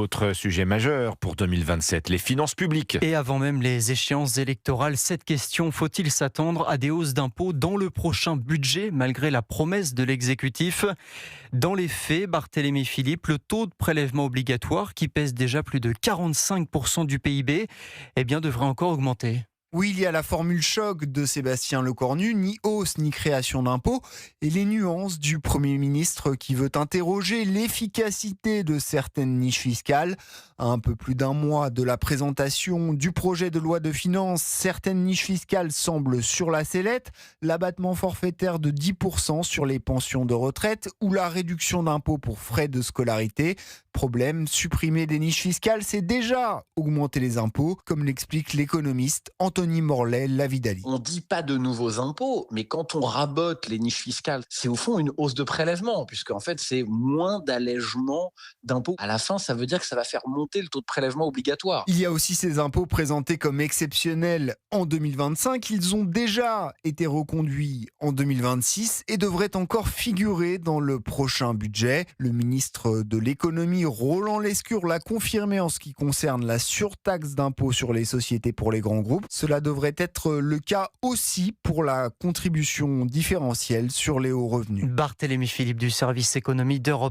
Autre sujet majeur pour 2027, les finances publiques. Et avant même les échéances électorales, cette question, faut-il s'attendre à des hausses d'impôts dans le prochain budget, malgré la promesse de l'exécutif? Dans les faits, Barthélémy Philippe, le taux de prélèvement obligatoire, qui pèse déjà plus de 45% du PIB, devrait encore augmenter. Oui, il y a la formule choc de Sébastien Lecornu, ni hausse ni création d'impôts, et les nuances du Premier ministre qui veut interroger l'efficacité de certaines niches fiscales. À un peu plus d'un mois de la présentation du projet de loi de finances, certaines niches fiscales semblent sur la sellette, l'abattement forfaitaire de 10% sur les pensions de retraite ou la réduction d'impôts pour frais de scolarité. Problème, supprimer des niches fiscales, c'est déjà augmenter les impôts, comme l'explique l'économiste Anthony Morlet-Lavidali. On ne dit pas de nouveaux impôts, mais quand on rabote les niches fiscales, c'est au fond une hausse de prélèvement, puisque en fait c'est moins d'allègement d'impôts. À la fin, ça veut dire que ça va faire monter le taux de prélèvement obligatoire. Il y a aussi ces impôts présentés comme exceptionnels en 2025. Ils ont déjà été reconduits en 2026 et devraient encore figurer dans le prochain budget. Le ministre de l'économie, Roland Lescure, l'a confirmé en ce qui concerne la surtaxe d'impôt sur les sociétés pour les grands groupes. Cela devrait être le cas aussi pour la contribution différentielle sur les hauts revenus. Barthélémy Philippe du service économie d'Europe